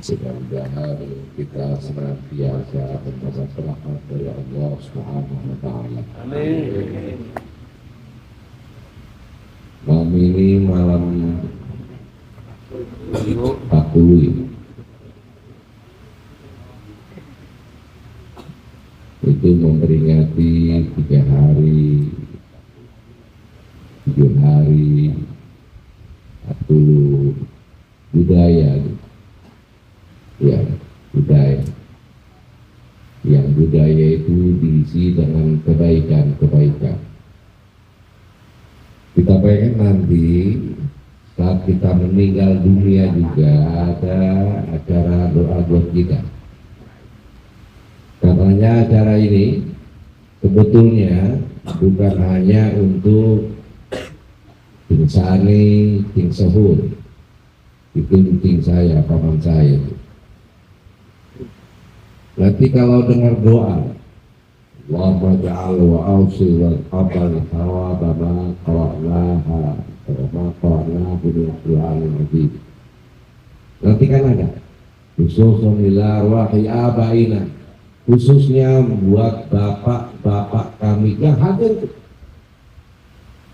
Semoga kita senantiasa mendapat rahmat dari Allah Subhanahu wa Ta'ala. Amin. Malam ini malam 40 itu memperingati 3 hari 7 hari 40 budaya ya, budaya yang budaya itu diisi dengan kebaikan-kebaikan. Kita pengen nanti saat kita meninggal dunia juga ada acara doa buat kita. Katanya acara ini sebetulnya bukan hanya untuk King Sani, King Sehur, itu King saya, paman saya. Nanti kalau dengar doa, Allahumma ja'al wa awsi wal qabal thawaba ma qara'naha wa ma qara'nahu min Qur'anil Majid. Nanti kan ada khususun ila arwahi abaina, khususnya buat bapak-bapak kami yang hadir,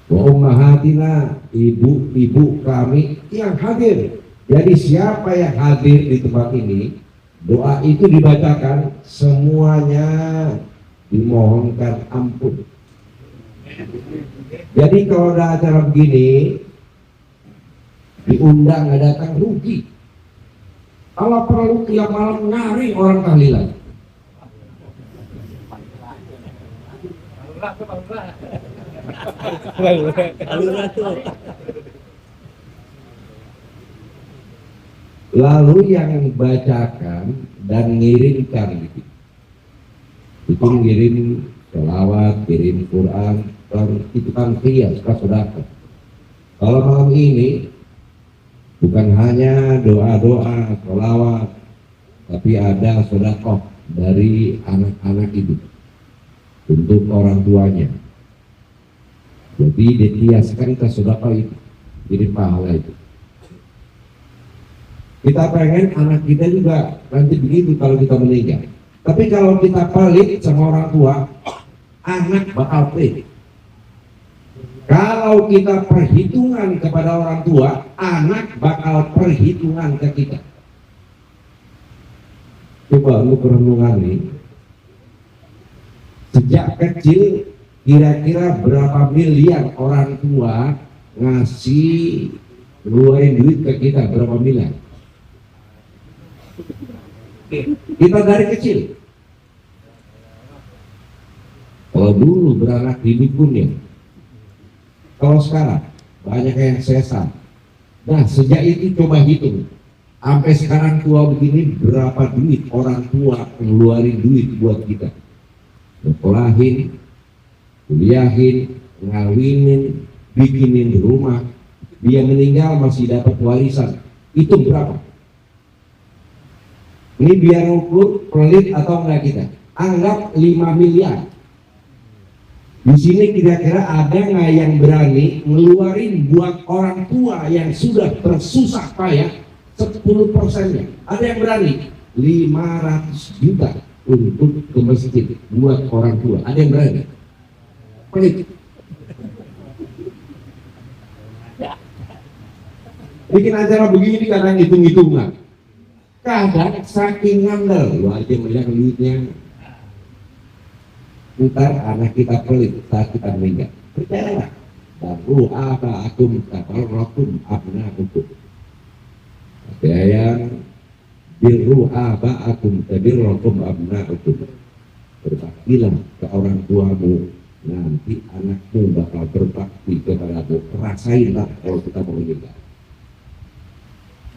wa ummahatina, ibu-ibu kami yang hadir. Jadi siapa yang hadir di tempat ini, doa itu dibacakan, semuanya dimohonkan ampun. Jadi kalau ada acara begini diundang nggak datang rugi. Kalau perlu tiap malam nyari orang tahlilan. Lalu yang bacakan dan ngirimkan itu ngirim selawat, kirim Quran, dan itu kan hias, sedekah. Kalau malam ini bukan hanya doa-doa, selawat, tapi ada sedekah dari anak-anak itu untuk orang tuanya. Jadi dihiaskan ke sedekah itu, kirim pahala itu. Kita pengen anak kita juga nanti begitu kalau kita meninggal. Tapi kalau kita pelit sama orang tua, anak bakal pelit. Kalau kita perhitungan kepada orang tua, anak bakal perhitungan ke kita. Coba lu perenungan nih, sejak kecil kira-kira berapa miliar orang tua ngasih ngeluarin duit ke kita, berapa miliar? Kita dari kecil. Kalau dulu beranak di dukun ya, kalau sekarang banyak yang sesat. Nah sejak itu coba hitung, sampai sekarang tua begini berapa duit orang tua ngeluarin duit buat kita, sekolahin, kuliahin, ngawinin, bikinin rumah, dia meninggal masih dapat warisan. Itu berapa? Ini biar ukur pelit atau enggak kita. Anggap 5 miliar. Di sini kira-kira ada nggak yang berani ngeluarin buat orang tua yang sudah bersusah payah 10%-nya? Ada yang berani? 500 juta untuk ke masjid buat orang tua. Ada yang berani? Pelit. Bikin acara begini karena hitung-hitungan. Kadang saking ngandel, lu aja melihat duitnya. Ntar anak kita pelit saat kita meninggal. Percayalah. Baru apa akum kapal rokum abna hukum. Ada yang biru apa akum tabir rokum abna hukum. Berbaktilah ke orang tuamu, nanti anakmu bakal berbakti kepadamu. Rasainlah kalau kita mau meninggal.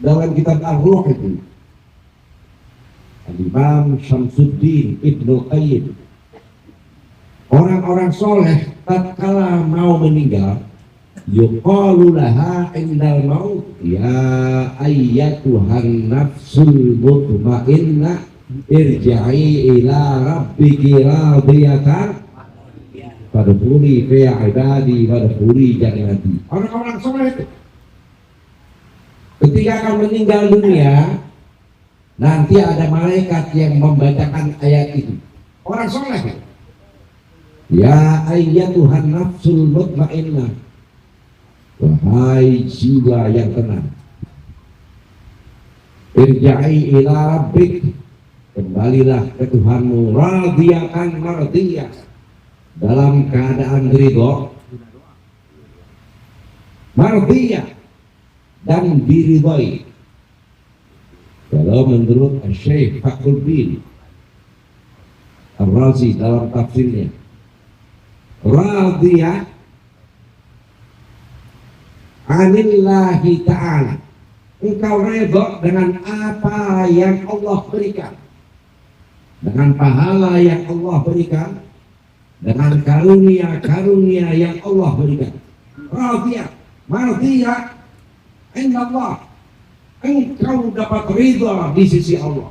Dalam kitab Ar-Ruh itu, Imam Syamsuddin Ibnu Qayyim, orang-orang soleh tatkala mau meninggal, yuqalu laha indal maut ya ayyatuhan nafsul mutmainnah irji'i ila rabbiki radiyatan fadkhuli fi ibadi wadkhuli jannati. Orang-orang soleh itu ketika akan meninggal dunia, nanti ada malaikat yang membacakan ayat itu. Orang soleh. Ya ayyatuhan nafsul mutmainnah, wahai jiwa yang tenang, irja'i ila rabbik, kembalilah ke Tuhanmu, radiyatan mardiyah, dalam keadaan ridho, mardiyah, dan diridhoi. Kalau menurut Syekh Fakhruddin Ar-Razi dalam tafsirnya, radiyah anillahi ta'ala, engkau redha dengan apa yang Allah berikan, dengan pahala yang Allah berikan, dengan karunia-karunia yang Allah berikan. Radiyah, mardiyah indallah, engkau dapat ridha di sisi Allah.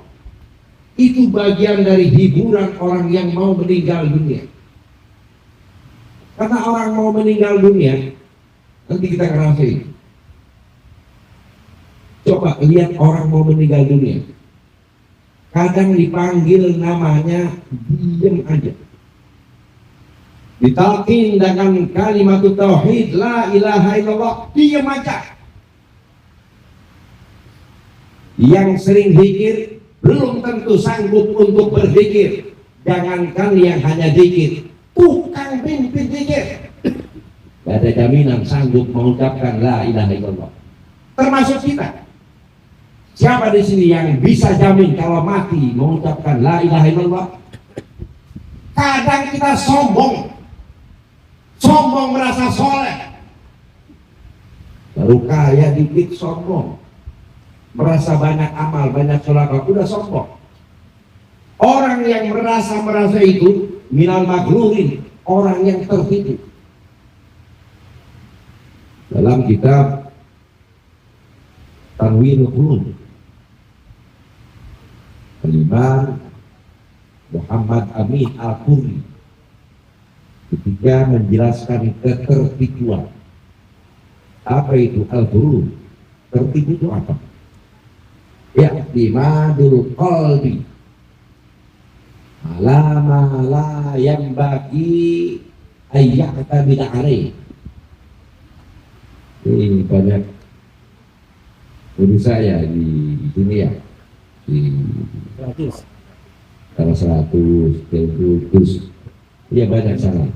Itu bagian dari hiburan orang yang mau meninggal dunia. Karena orang mau meninggal dunia, nanti kita ngerasain. Coba lihat orang mau meninggal dunia, kadang dipanggil namanya, diam aja. Ditalkin dengan kalimat tauhid la ilaha illallah, diam aja. Yang sering zikir belum tentu sanggup untuk berzikir, jangankan yang hanya zikir, tukang pimpin zikir gak ada jaminan sanggup mengucapkan la ilaha illallah. Termasuk kita. Siapa di sini yang bisa jamin kalau mati mengucapkan la ilaha illallah? Kadang kita sombong merasa soleh, baru kaya dikit sombong, merasa banyak amal, banyak sedekah, udah sombong. Orang yang merasa itu minal maghrurin, orang yang tertipu. Dalam kitab Tanwirul Qulub, Imam Muhammad Amin Al-Qurri ketika menjelaskan ketertipuan. Apa itu al-ghurur? Tertipu itu apa? I'timadul qalbi ala ma la yanbaghi ayya'tamida alaih. Ini banyak guru saya di sini ya, di salah 100 terus ya banyak sana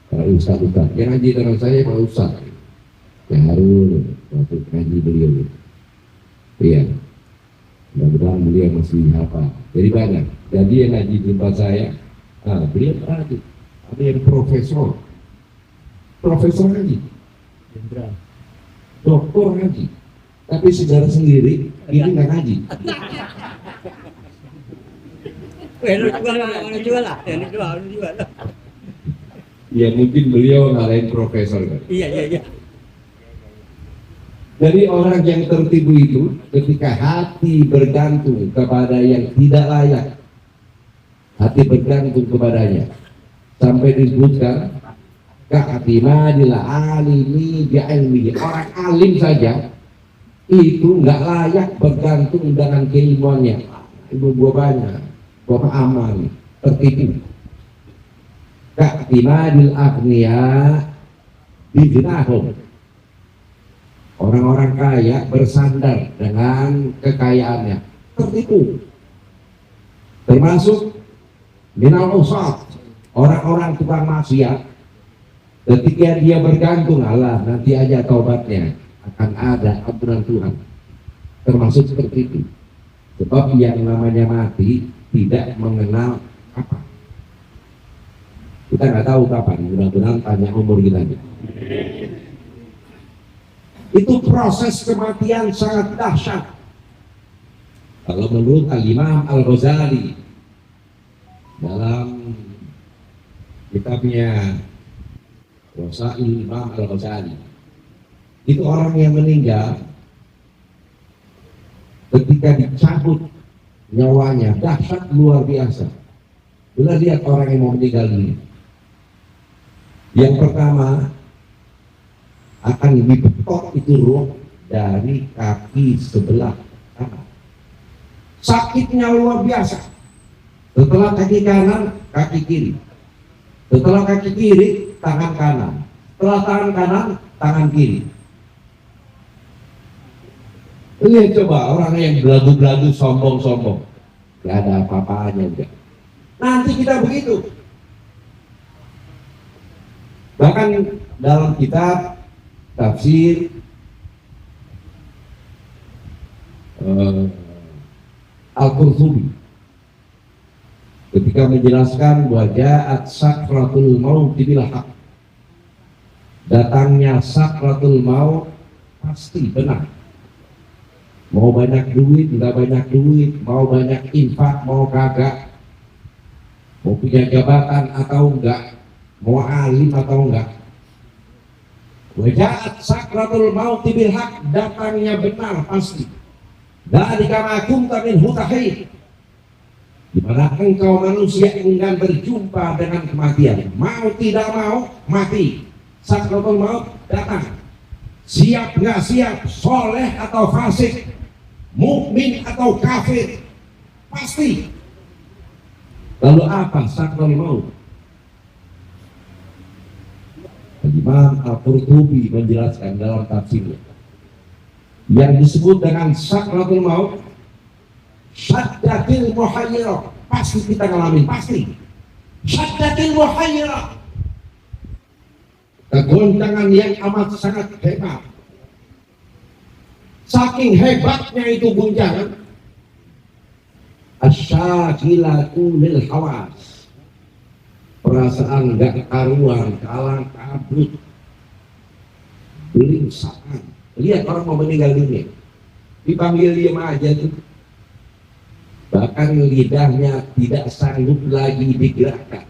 para ustaz yang ngaji dengan saya, para ustaz yang harus waktu ngaji beliau. Iya, mudah-mudahan beliau masih hafal. Jadi banyak. Jadi yang ngaji di tempat saya, beliau tadi ada yang profesor ngaji, doktor ngaji, tapi saudara sendiri ini nggak ngaji. Ya mungkin beliau ngalahin profesor kan? Iya. Jadi orang yang tertipu itu ketika hati bergantung kepada yang tidak layak, hati bergantung kepadanya, sampai disebutkan ka'atimadil alimi bi'ilmihi, orang alim saja itu nggak layak bergantung dengan keilmuannya. Ibu gua banyak, gua amal, tertipu. Ka'atimadil aghniya bijnahum, orang-orang kaya bersandar dengan kekayaannya, tertipu. Termasuk minal usat, orang-orang tukang maksiat, ketika dia bergantung Allah, nanti aja taubatnya akan ada ampunan Tuhan. Termasuk seperti itu. Sebab yang namanya mati tidak mengenal kapan. Kita nggak tahu kapan, mudah-mudahan tanya umur kita. Itu proses kematian sangat dahsyat. Kalau menurut Al-Imam Al-Ghazali dalam kitabnya Rasail Imam Al-Ghazali, itu orang yang meninggal ketika dicabut nyawanya dahsyat luar biasa. Bila lihat orang yang mau meninggal ini, yang pertama akan dibetot itu roh dari kaki sebelah kanan sakitnya luar biasa. Setelah kaki kanan, kaki kiri. Setelah kaki kiri, tangan kanan. Setelah tangan kanan, tangan kiri. Lihat coba orang yang belagu-belagu, sombong-sombong, gak ada apa-apanya udah. Nanti kita begitu. Bahkan dalam kitab tafsir Al-Qurtubi ketika menjelaskan bahwa ja'at sakratul maut bil haq, datangnya sakratul maut pasti benar. Mau banyak duit, nggak banyak duit, mau banyak infak, mau kagak, mau punya jabatan atau enggak, mau alim atau enggak, waja'at sakratul maut bil haq, datangnya benar pasti. Dari kamakum tamin hutahid, di mana engkau manusia enggan berjumpa dengan kematian, mau tidak mau mati. Sakratul maut datang, siap nggak siap, soleh atau fasik, mukmin atau kafir, pasti. Lalu apa sakratul maut? Imam Al-Qurtubi menjelaskan dalam tafsirnya, yang disebut dengan sakratul maut, syaddatil muhayyirah, pasti kita ngalamin, pasti. Syaddatil muhayyirah, kegoncangan yang amat sangat hebat. Saking hebatnya itu guncangan, asyakilatu lil hawas, perasaan gak karuan, kalang kabut, belingsaan. Lihat orang mau meninggal dunia, dipanggil diam aja tuh, bahkan lidahnya tidak sanggup lagi digerakkan,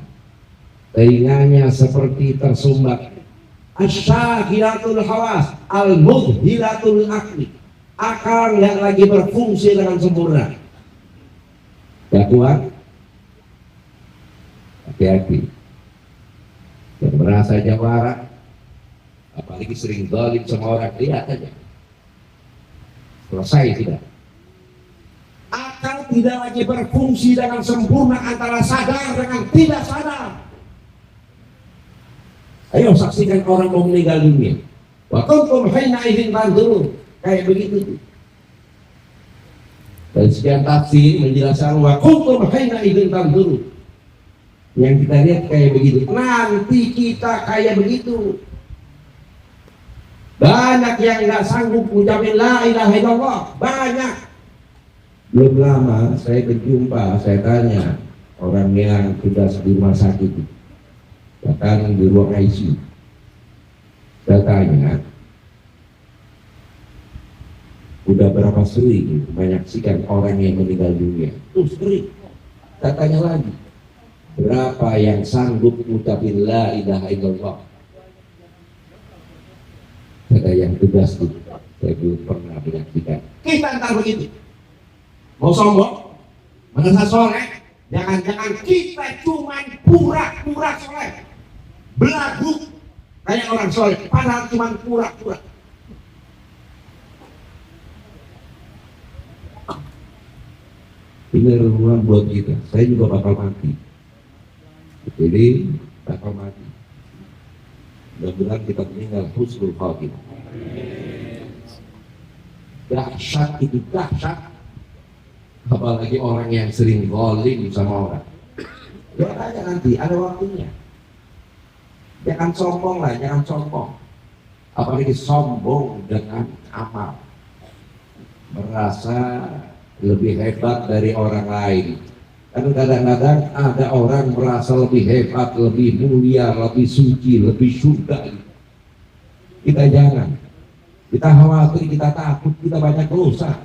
telinganya seperti tersumbat. Asyahilatul hawas, al-mudhilatul akli, akal nggak lagi berfungsi dengan sempurna. Gak kuat, hati-hati. Yang merasa jawara, apalagi sering zalim sama orang, lihat aja, selesai tidak. Akal tidak lagi berfungsi dengan sempurna antara sadar dengan tidak sadar. Ayo saksikan orang mau meninggal dunia. Wa kuntum hina idzin tanzurun, kayak begitu. Dan sekian tafsir menjelaskan wa kuntum hina idzin tanzurun. Yang kita lihat kayak begitu. Nanti kita kayak begitu. Banyak yang nggak sanggup mengucapkan la ilaha illallah, banyak. Belum lama saya berjumpa, saya tanya orang yang sudah di rumah sakit, bahkan di ruang ICU, saya tanya, udah berapa sering menyaksikan orang yang meninggal dunia? Tuh sering. Saya tanya lagi, berapa yang sanggup mengucapkan la ilaha illallah? Ada yang tugas itu, saya belum pernah menyaksikan. Kita ntar begitu, mau sombong, merasa soleh, jangan-jangan kita cuman pura-pura soleh, belagu kayak orang soleh, padahal cuman pura-pura. Ini renungan buat kita. Saya juga bakal mati, jadi bakal mati. Mudah-mudahan kita meninggal husnul khatimah. Dahsyat itu dahsyat, apalagi orang yang sering zalim sama orang. Lihat aja nanti ada waktunya. Jangan sombong lah, jangan sombong. Apalagi sombong dengan amal, merasa lebih hebat dari orang lain. Karena kadang-kadang ada orang merasa lebih hebat, lebih mulia, lebih suci, lebih surga. Kita jangan. Kita khawatir, kita takut, kita banyak dosa.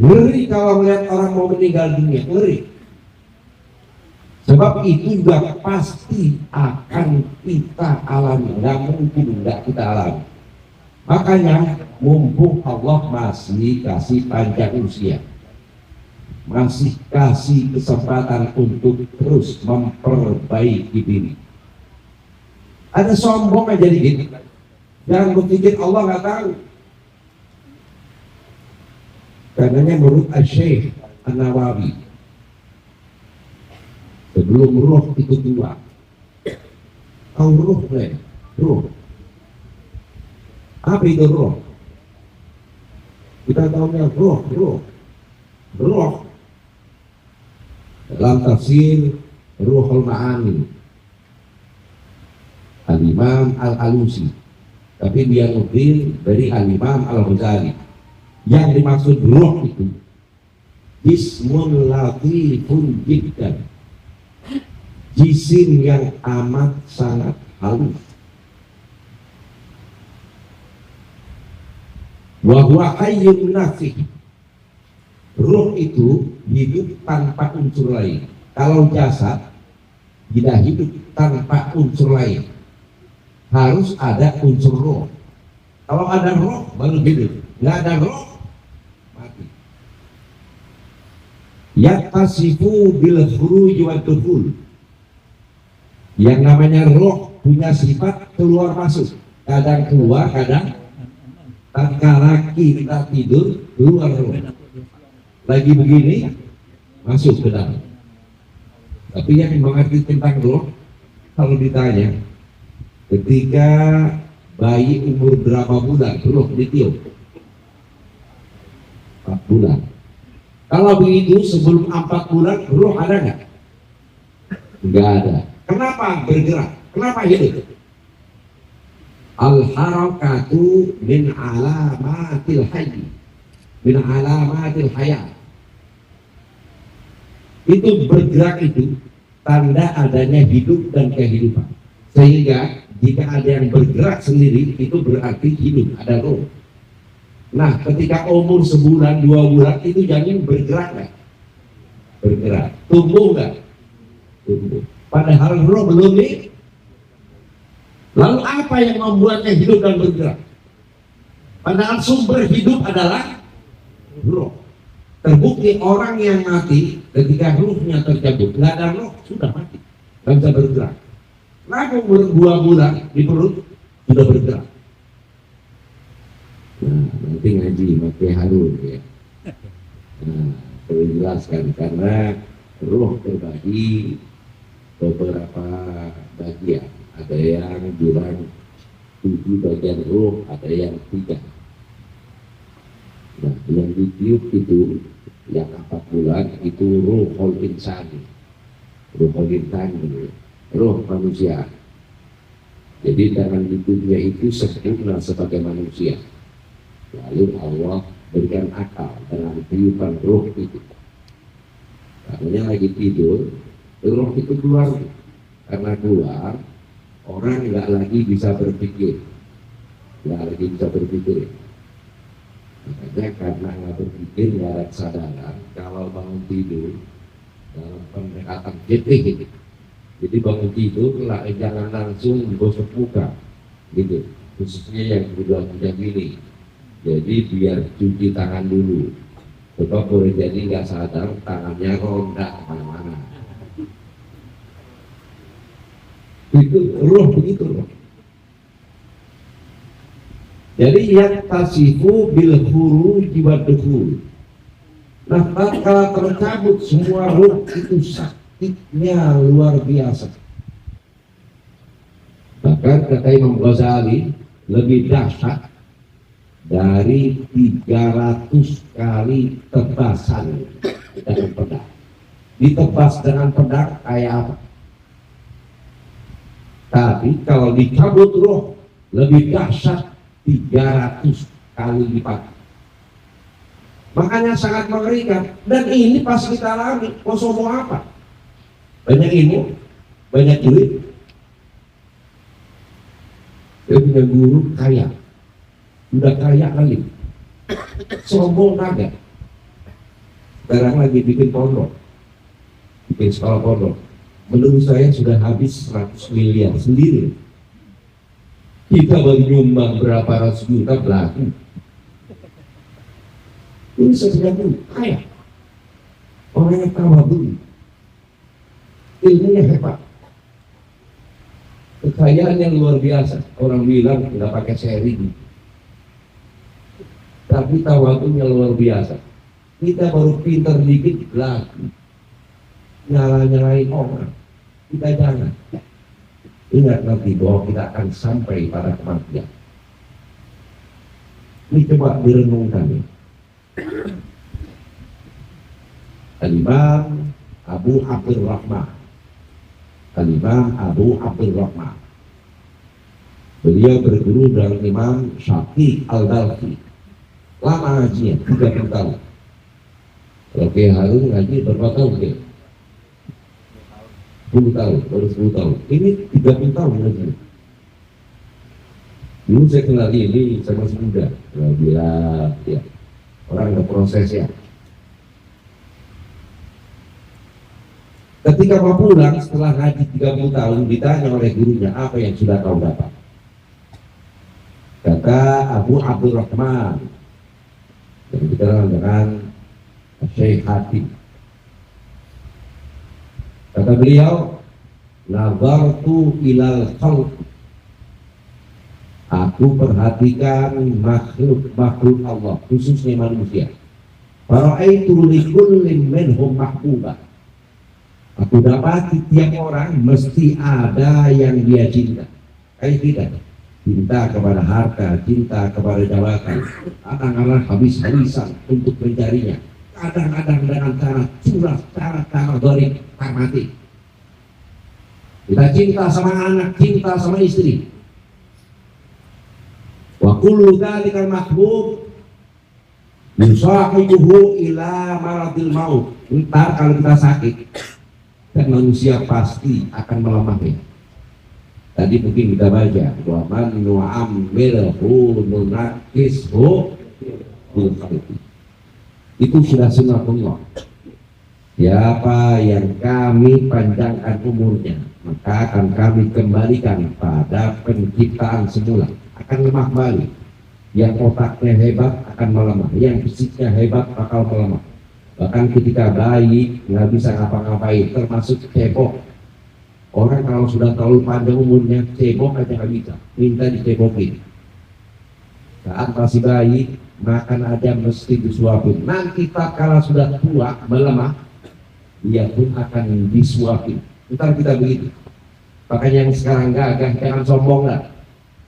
Ngeri kalau melihat orang mau meninggal dunia, ngeri. Sebab itu juga pasti akan kita alami, nggak mungkin nggak kita alami. Makanya mumpung Allah masih kasih panjang usia, masih kasih kesempatan untuk terus memperbaiki diri. Ada sombong aja dikit, jangan berpikir Allah nggak tahu. Karenanya menurut Asy-Syaikh An-Nawawi, sebelum roh itu keluar, kau roh lain, roh. Apa itu roh? Kita tahunya roh. Dalam tafsir Ruhul Ma'ani Al-Imam Al-Alusi, tapi dia nukil dari Al-Imam Al-Ghazali. Yang dimaksud roh itu jismun latifun jiddan, jisim yang amat sangat halus. Wa huwa hayyun nafih, ruh itu hidup tanpa unsur lain. Kalau jasad tidak hidup tanpa unsur lain, harus ada unsur roh. Kalau ada roh baru hidup, nggak ada roh mati. Yattasifu bil khuruj wa dukhul, yang namanya roh punya sifat keluar masuk, kadang keluar, kadang tatkala kita tidur keluar roh, lagi begini masuk ke dalam. Tapi yang mengerti tentang roh, kalau ditanya ketika bayi umur berapa bulan roh ditiup, 4 bulan. Kalau begitu sebelum 4 bulan roh ada nggak? Nggak ada. Kenapa bergerak? Kenapa hidup? Al-harakatu min alamatil hayy, min alamatil hayat. Itu bergerak itu tanda adanya hidup dan kehidupan. Sehingga jika ada yang bergerak sendiri itu berarti hidup, ada roh. Nah, ketika umur sebulan, 2 bulan itu janin bergerak nggak? Bergerak. Tumbuh nggak? Tumbuh. Padahal roh belum nih. Lalu apa yang membuatnya hidup dan bergerak? Padahal sumber hidup adalah roh. Terbukti orang yang mati ketika ruhnya tercabut, nggak ada roh, sudah mati, nggak bisa bergerak. Lalu umur 2 bulan di perut sudah bergerak. Nah, nanti ngaji pakai Harun ya. Nah, perlu jelaskan karena roh terbagi beberapa bagian. Ada yang bilang 7 bagian roh, ada yang 3. Nah, yang ditiup itu yang 4 bulan itu ruhul insani, ruhul insani, roh manusia. Jadi dengan di dunia itu sempurna sebagai manusia. Lalu Allah berikan akal dengan tiupan roh itu. Karena lagi tidur, roh itu keluar. Karena keluar, orang nggak lagi bisa berpikir, makanya karena nggak berpikir, nggak ada kesadaran, kalau bangun tidur dalam pendekatan gitu, jadi bangun tidur jangan langsung gosok muka gitu, khususnya yang udah gini, jadi biar cuci tangan dulu, sebab boleh jadi nggak sadar tangannya ronda kemana-mana. Itu roh begitu roh. Jadi yang tasifu bil khuruj wa dukhul. Nah, tatkala tercabut semua roh itu sakitnya luar biasa. Bahkan kata Imam Ghazali lebih dahsyat dari 300 kali tebasan dengan pedang. Ditebas dengan pedang kayak apa? Tapi kalau dicabut roh lebih dahsyat 300 kali lipat. Makanya sangat mengerikan. Dan ini pas kita alami, mau sombong apa? Banyak ilmu, banyak duit, dia punya guru kaya, udah kaya kali, sombong kagak. Sekarang lagi bikin pondok, bikin sekolah pondok. Menurut saya sudah habis 100 miliar sendiri. Kita baru nyumbang berapa ratus juta belakang. Ini sesudah dulu, kaya. Orangnya tambah dulu. Ilmunya hebat. Kekayaan yang luar biasa. Orang bilang nggak pakai sharing. Tapi tawadunya luar biasa. Kita baru pintar dikit lagi nyala-nyalain orang. Kita jangan. Ingat nanti bahwa kita akan sampai pada kematian. Ini coba direnungkan ya. Al-Imam Abu Abdurrahman. Al-Imam Abu Abdurrahman. Beliau berguru dengan Imam Syafi'i Al-Balkhi. Lama ngajinya, 30 tahun. Kalau Kiai Harun ngaji berapa tahun ya? 10 tahun, baru 10 tahun. Ini 30 tahun ngaji. Dulu saya kenal ini, saya masih muda. Bila ya, orang ada prosesnya. Ketika mau pulang setelah ngaji 30 tahun, ditanya oleh gurunya, apa yang sudah kau dapat? Kata Abu Abdurrahman, yang dikenal dengan Syekh Hatim. Kata beliau, nazartu ilal khalq. Aku perhatikan makhluk Allah, khususnya manusia. Fara'aitu likullin minhum mahbubah. Aku dapati tiap orang mesti ada yang dia cinta. Kayak kita, cinta kepada harta, cinta kepada jabatan. Kadang-kadang habis-habisan untuk mencarinya. Kadang-kadang dengan cara curah, cara dolim, mati. Kita cinta sama anak, cinta sama istri. Wa kullu dzalikal mahbub yusahibuhu ila maradil maut. Ntar kalau kita sakit, dan manusia pasti akan melemah ya. Tadi mungkin kita baca wa man nu'ammirhu nunakishu bil khalqi. Itu sudah sunnatullah. Siapa yang kami panjangkan umurnya, maka akan kami kembalikan pada penciptaan semula. Akan lemah kembali. Yang otaknya hebat akan melemah, yang fisiknya hebat bakal melemah. Bahkan ketika bayi nggak bisa ngapa-ngapain, termasuk cebok. Orang kalau sudah terlalu panjang umurnya, cebok aja nggak bisa, minta dicebokin. Saat masih bayi, makan aja mesti disuapin. Nanti tak kala sudah tua, melemah, dia pun akan disuapin. Ntar kita begitu. Makanya yang sekarang gagah jangan sombong lah.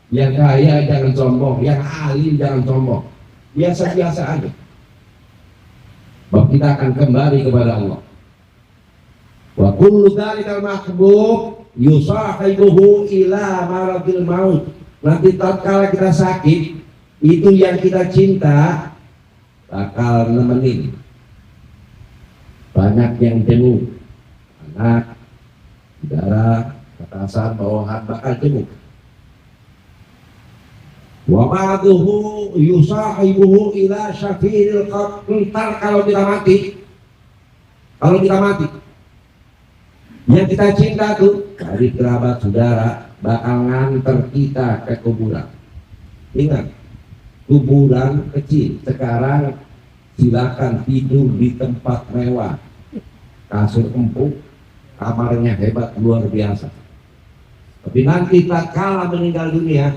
Yang kaya jangan sombong, yang alim jangan sombong. Biasa-biasa aja. Bahwa kita akan kembali kepada Allah. Wa kullu dzalikal mahbub yusahibuhu ila maradil maut. Nanti tatkala kita sakit, itu yang kita cinta bakal nemenin. Banyak yang jenguk, anak, saudara, atasan, bawahan bakal jenguk. Wa ba'duhu yusahibuhu ila syafi'il qabr. Ntar kalau kita mati, yang kita cinta tuh dari kerabat saudara bakal nganter kita ke kuburan. Ingat, kuburan kecil. Sekarang silakan tidur di tempat mewah, kasur empuk, kamarnya hebat luar biasa. Tapi nanti tak kalah meninggal dunia,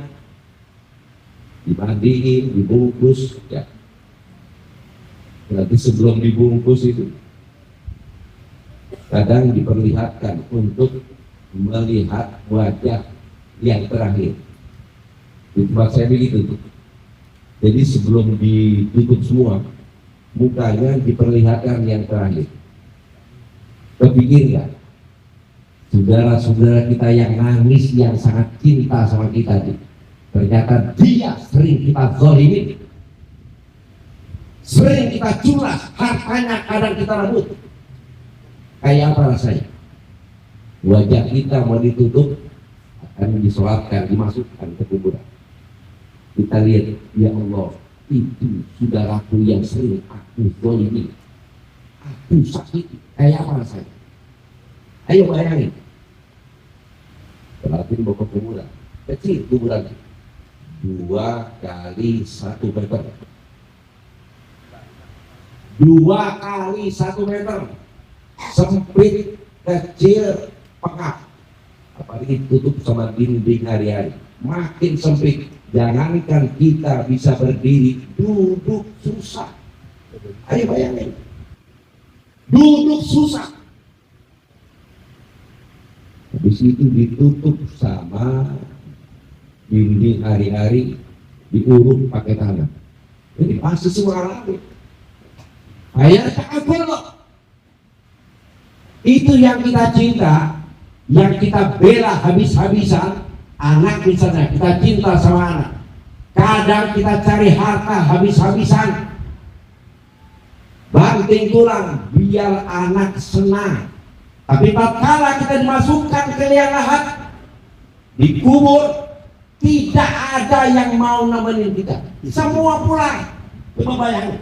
dimandiin, dibungkus ya. Nanti sebelum dibungkus itu kadang diperlihatkan untuk melihat wajah yang terakhir. Di tempat saya begitu tuh. Jadi sebelum ditutup semua, mukanya diperlihatkan yang terakhir. Kepikir nggak? Saudara-saudara kita yang nangis, yang sangat cinta sama kita tuh, ternyata dia sering kita zalimin, sering kita culas, hartanya kadang kita rebut. Kayak apa rasanya? Wajah kita mau ditutup, akan disolatkan, dimasukkan ke kuburan. Kita lihat, ya Allah, itu saudaraku yang sering aku zalimin, aku sakiti. Kayak apa rasanya? Ayo bayangin. Berarti mau ke kuburan, kecil kuburan, 2 kali 1 meter. 2 kali 1 meter. Sempit, kecil, pengap. Apalagi tutup sama dinding hari-hari. Makin sempit. Jangankan kita bisa berdiri, duduk susah. Ayo bayangin, duduk susah, habis itu ditutup sama dinding hari-hari, diurut pakai tanah. Ini pasti semua lagi. Ayat takabur loh. Itu yang kita cinta, yang kita bela habis-habisan. Anak misalnya, kita cinta sama anak. Kadang kita cari harta habis-habisan, banting tulang biar anak senang. Tapi tatkala kita dimasukkan ke liang lahat, dikubur, tidak ada yang mau nemenin kita. Semua pulang. Coba bayangin,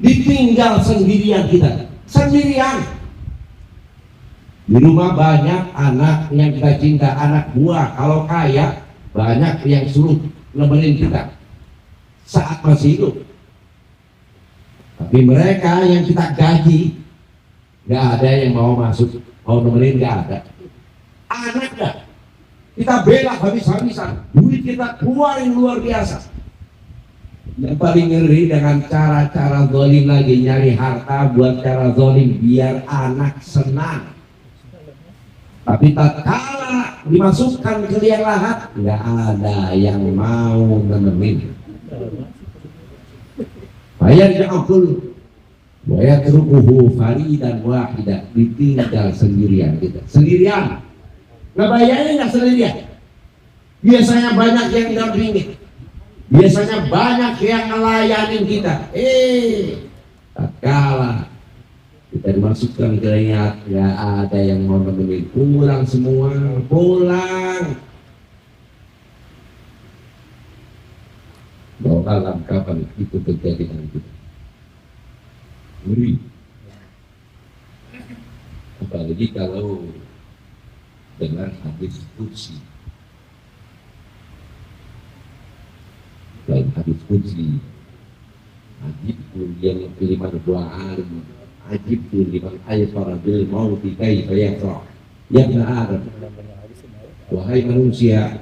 ditinggal sendirian kita, sendirian. Di rumah banyak anak yang kita cinta, anak buah. Kalau kaya, banyak yang suruh nemenin kita saat masih hidup. Tapi mereka yang kita gaji, nggak ada yang mau masuk, mau nemenin, nggak ada. Anak dah kita bela habis-habisan, duit kita keluarin luar biasa. Yang paling ngeri dengan cara-cara zalim lagi, nyari harta buat cara zalim biar anak senang. Tapi tatkala dimasukkan ke liang lahat, nggak ada yang mau nemenin. Bayar ja'akul bayar terukuhu faridan wahidah, ditinggal sendirian kita, sendirian. Nggak bayarnya nggak sendirian. Biasanya banyak yang dampingi, biasanya banyak yang ngelayanin kita. Tatkala kita dimasukkan ke liang, nggak ada yang mau nemenin. Pulang semua, pulang. Bahwa alam kapan itu terjadi dengan kita. Ngeri. Apalagi kalau dengan hadis qudsi. Lain hadis qudsi. Ajibtu yang liman du'an, ajibtu liman ayatara bil mauti kaifa yafrah. Ya ibn Adam, wahai manusia,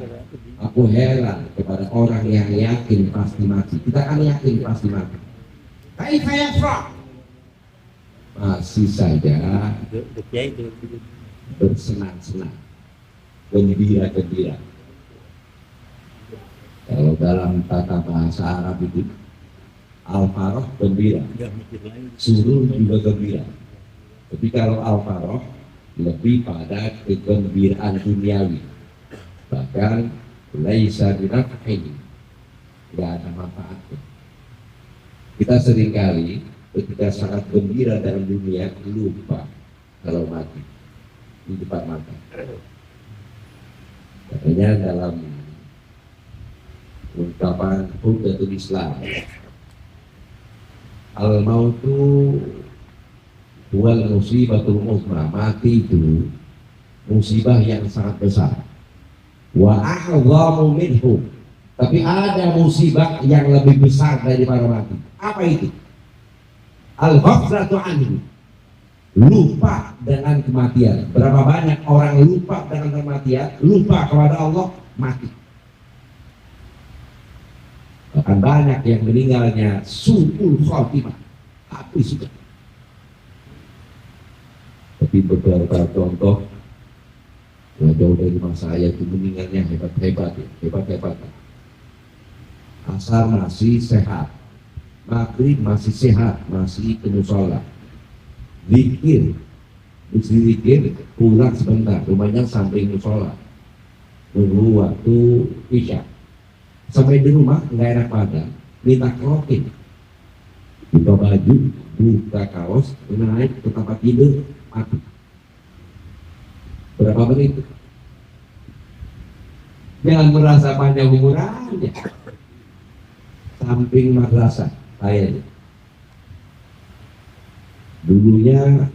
aku heran kepada orang yang yakin pasti mati. Kita kan yakin pasti mati. Kaifa yafrah, masih saja bersenang-senang, gembira-gembira. Kalau dalam tata bahasa Arab itu al-farah gembira, surur juga gembira. Tapi kalau al-farah lebih pada kegembiraan duniawi, bahkan laisa binaf'in, nggak ada manfaatnya. Kita seringkali ketika sangat gembira dalam dunia lupa kalau mati di depan mata. Makanya dalam ungkapan Hudatul Islam, al-mautu wal musibatul uzma, mati itu musibah yang sangat besar. Wa a'zamu minhu, tapi ada musibah yang lebih besar daripada mati. Apa itu? Al-ghaflatu anhu, lupa dengan kematian. Berapa banyak orang lupa dengan kematian, lupa kepada Allah, mati. Bahkan banyak yang meninggalnya su'ul khatimah, habis sudah. Tapi beberapa contoh yang jauh dari masa saya itu meninggalnya hebat-hebat, hebat-hebat. Asar masih sehat, maghrib masih sehat, masih ke musola, zikir, zikir, pulang sebentar, rumahnya sampai musola, nunggu waktu isya. Sampai di rumah nggak enak badan, minta krokin, buka baju, buka kaos, naik ke tempat tidur, mati. Berapa menit? Jangan merasa panjang umur aja. Samping madrasah saya dulunya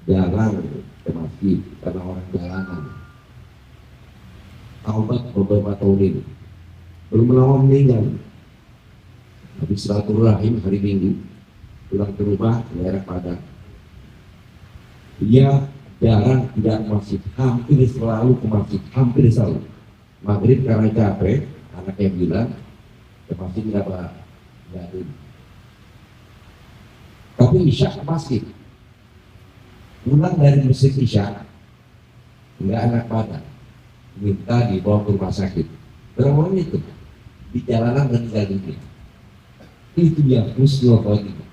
jarang ke masjid karena orang jalanan. Taubat beberapa tahun ini, belum lama meninggal. Habis silaturahim hari Minggu, pulang ke rumah daerah Padang. Dia jarang tidak ke masjid, hampir selalu ke masjid, hampir selalu. Maghrib karena capek, anaknya bilang ke masjid nggak ada. tapi isya ke masjid. Pulang dari masjid isya, nggak enak badan, minta dibawa ke rumah sakit. Berapa menit itu? Di jalanan meninggal dunia. Itu yang musnul khotimah.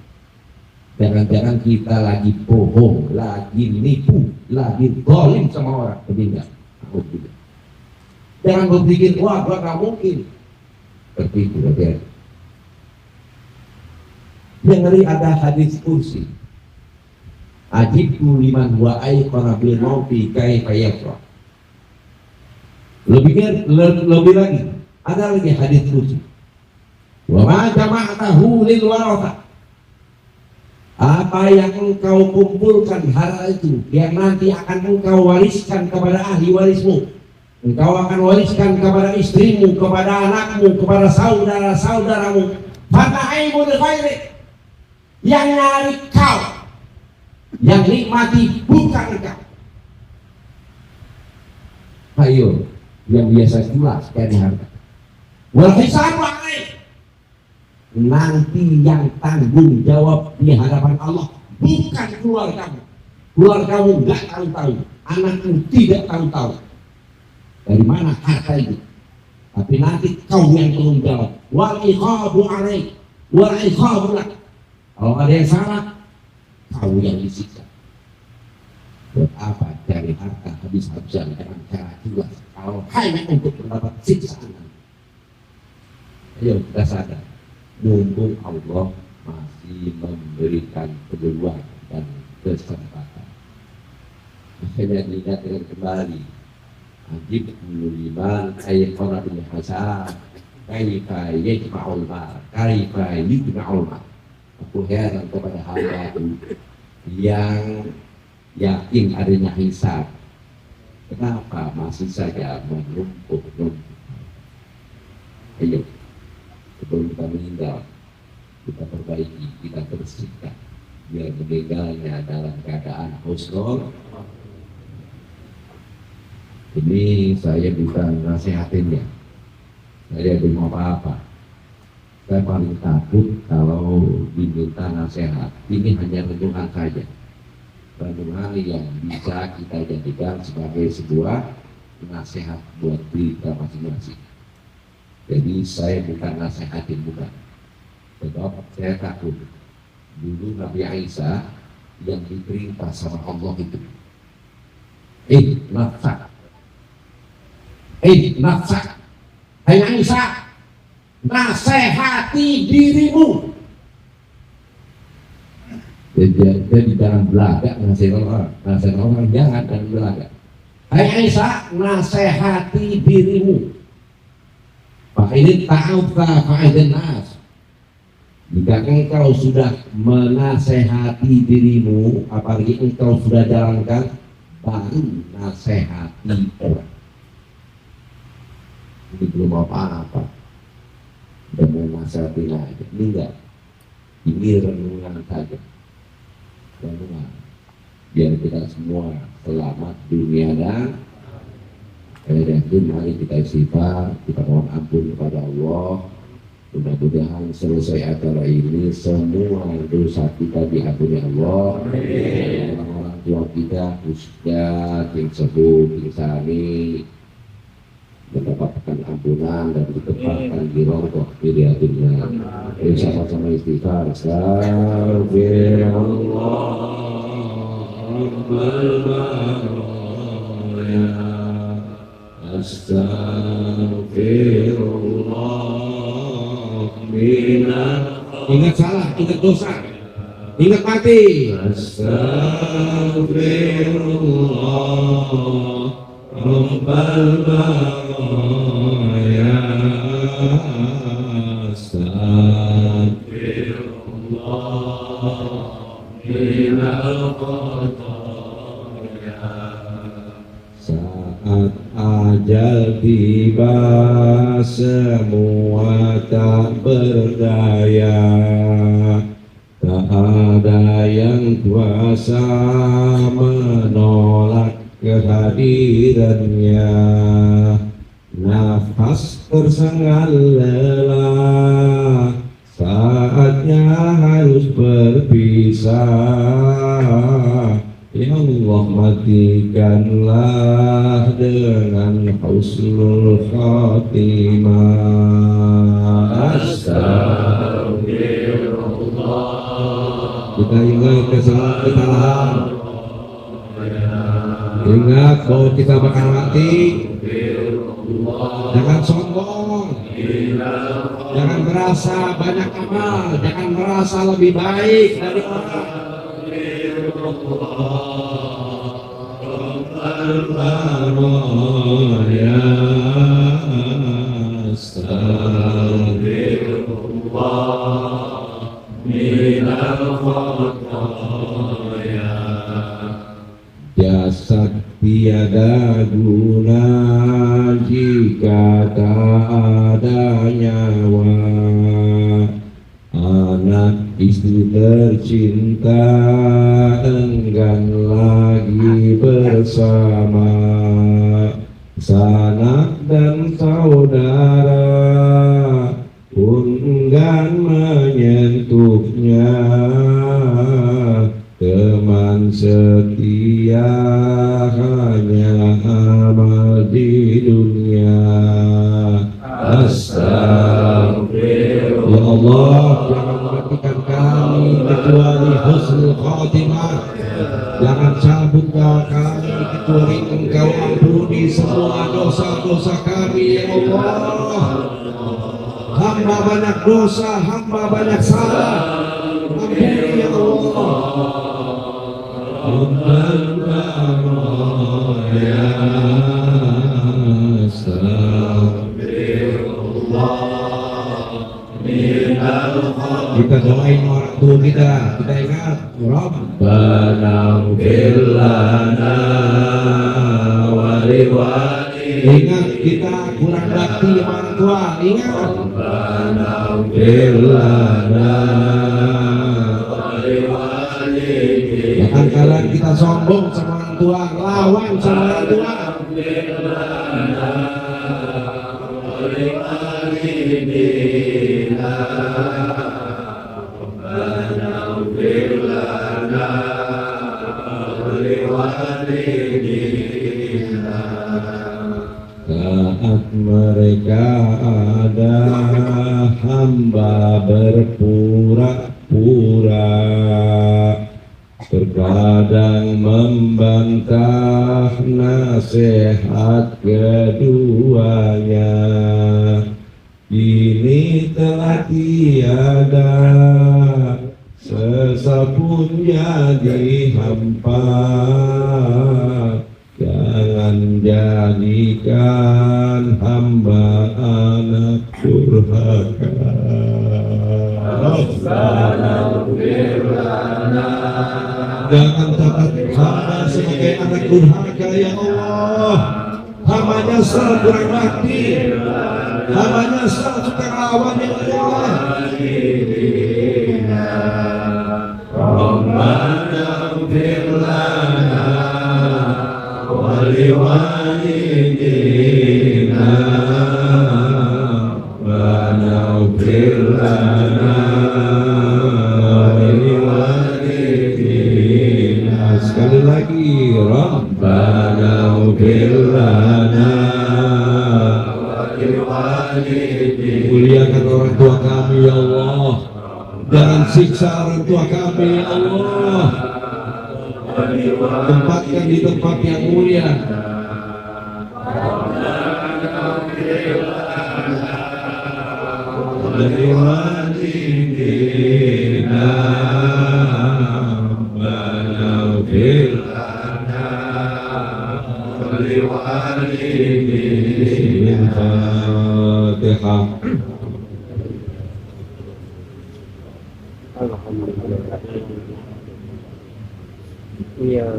Jangan-jangan kita lagi bohong, lagi nipu, lagi zalim sama orang meninggal. Jangan berpikir, wah gua nggak mungkin. Seperti itu, ya. Yang ngeri ada hadis kursi. Ajibtu liman wa aiqana bil mauti kaifa yafrah. Lebih lagi, ada lagi hadis kursi. Wa ma jama'tahu lil waratha. Apa yang engkau kumpulkan harta itu, yang nanti akan engkau wariskan kepada ahli warismu. Engkau akan wariskan kepada istrimu, kepada anakmu, kepada saudara-saudaramu. Fata'aimu li ghairi. Yang nyari kau, yang nikmati bukan engkau. Ayo, yang biasa jelas dari harta. Wal hisabu alaih. Nanti yang tanggung jawab di hadapan Allah bukan keluargamu. Keluargamu nggak tahu-tahu, anakmu tidak tahu-tahu dari mana harta itu. Tapi nanti kau yang tanggung jawab. Wal iqabu alaih, wal iqabu lak. Kalau ada yang salah, kau yang disiksa. Buat apa cari harta habis-habisan dengan cara jelas kalau hanya untuk mendapat siksaan? Ayo kita sadar, mumpung Allah masih memberikan peluang dan kesempatan. Makanya diingatkan kembali, ajib liman ayqana bil hasab kaifa yajma'ul mal kaifa yujma'ul mal. Aku heran kepada hamba yang yakin adanya hisab, kenapa masih saja menumpuk-numpuk. Ayo, sebelum kita meninggal, kita perbaiki, kita bersihkan, biar meninggalnya dalam keadaan husnul. Ini saya bukan nasihatinnya, saya belum apa-apa. Saya paling takut kalau diminta nasihat. Ini hanya renungan saja, renungan yang bisa kita jadikan sebagai sebuah nasihat buat diri kita masing-masing. Jadi saya bukan nasihatin, bukan. Sebab saya takut dulu Nabi Isa yang diperintah sama Allah itu, nafsa, hai Isa, nasehati dirimu. Jadi jangan belaga nasihat orang jangan belaga. Hai Isa, nasehati dirimu. Fa'idin ta'awta fa'idin nas. Jika engkau sudah menasehati dirimu, apalagi engkau sudah jalankan, baru nasehati orang. Ini belum apa-apa, udah mau nasehati aja. Ini enggak, ini renungan saja, renungan biar kita semua selamat dunia dan akhirat. Mari kita istighfar, kita mohon ampun kepada Allah. Mudah-mudahan selesai acara ini semua dosa kita diampuni Allah. Orang-orang tua kita khususnya yang sepuh, yang sani, mendapatkan ampunan dan ditempatkan di roh hidayatullah. Sama-sama istighfar. Astagfirullah. Ingat salah, ingat dosa, ingat mati. Astagfirullah. Rabbal baraya. Astagfirullah minal qadaya. Saat ajal tiba semua tak berdaya, tak ada yang kuasa menolak kehadirannya. Nafas tersengal lelah, saatnya harus berpisah. Ya Allah, matikanlah dengan husnul khatimah. Astagfirullah. Kita ingat kesalahan. Ingat bahwa kita bakal mati. Jangan sombong. Jangan merasa banyak amal. Jangan merasa lebih baik dari orang. Jasad tiada guna jika tak ada nyawa. Anak istri tercinta enggan lagi bersama. Sanak dan saudara pun enggan menyentuhnya. Teman setia hanya amal di dunia. Astagfirullah. Ya Allah, jangan matikan kami kecuali husnul khatimah. Jangan cabut kami kecuali Engkau ampuni semua dosa-dosa kami, ya Allah. Hamba banyak dosa, hamba banyak salah. Ampuni ya Allah. Kita doain orang tua kita ingat Rabbana ighfir lana wa liwalidayna. Ingat kita kurang bakti orang tua, ingat Rabbana ighfir lana wa liwalidayna. Jangan kalian kita sombong sama orang tua, lawan sama orang tua. Saat mereka ada hamba berpura-pura, terkadang membantah nasihat keduanya. Kini telah tiada sesapun jadi hampa. Jangan jadikan hamba anak durhaka. Jangan catat hamba sebagai anak durhaka, ya Allah. Hamba nyesal kurang bakti, hamba nyesal suka lawan, ya Allah. Rabbana ighfir lana wa liwalidayna. Rabbana ighfir lana wa liwalidayna. Sekali lagi, Rabbana ighfir lana wa liwalidayna. Muliakan orang tua kami, ya Allah. Jangan siksa orang tua kami, ya Allah. Tempatkan di tempat yang mulia. Al-Fatihah. Iya,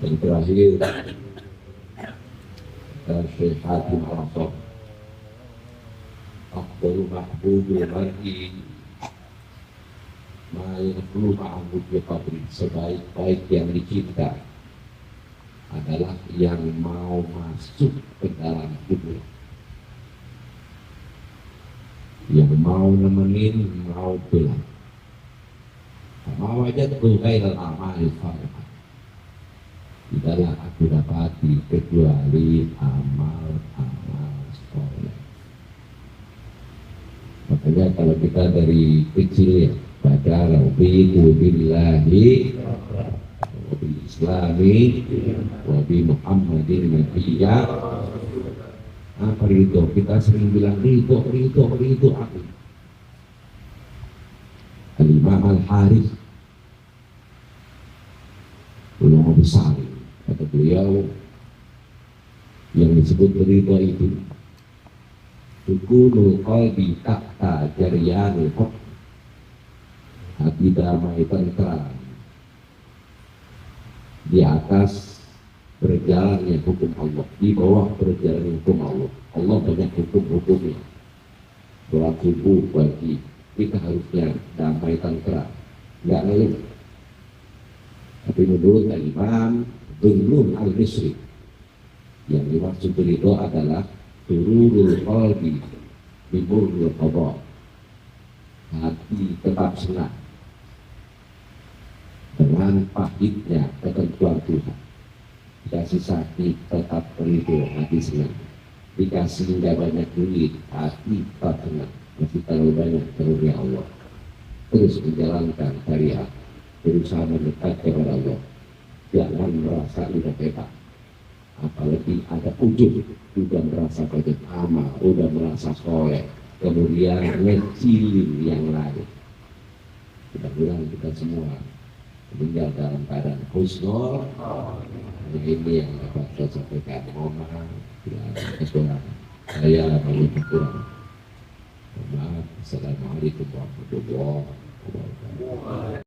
yang terakhir Syekh Hatim Al-Asaf, Afdalu mahbubul mar'i ma yaqulu ma'ahu bi qabri, sebaik-baik yang dicinta adalah yang mau masuk ke dalam kubur, yang mau nemenin, mau pulang. Mau aja tuh kayak amal farha. Tidaklah aku dapati kecuali amal-amal soleh. Makanya kalau kita dari kecil ya baca raditu billahi wa bil islami wa bi muhammadin nabiyya. Apa itu? Kita sering bilang ridho aku. Al-Imam Al-Harith ulama besar, kata beliau, yang disebut ridho itu sukunul qalbi tahta jaryanil haq, hati damai tentram di atas berjalannya hukum Allah, di bawah berjalannya hukum Allah. Allah banyak hukum-hukumnya. Sholat subuh bagi kita harusnya damai tentram, nggak ngeluh. Tapi menurut Imam Dunun Al-Misri, yang dimaksud ridho adalah sururul qalbi bimurul qada, hati tetap senang dengan pahitnya ketentuan Tuhan. Dikasih sakit tetap ridho, hati senang. Dikasih nggak banyak duit, hati tetap senang. Masih terlalu banyak karunia Allah. Terus menjalankan syariat, berusaha mendekat kepada Allah. Jangan merasa udah hebat, apalagi ada ujub, udah merasa banyak amal, udah merasa soleh, kemudian ngecilin yang lain. Mudah-mudahan kita semua meninggal dalam keadaan husnul. Ini yang dapat saya sampaikan. Mohon maaf bila ada kekurangan. Saya banyak kekurangan. Mohon maaf. Assalamualaikum warahmatullahi wabarakatuh.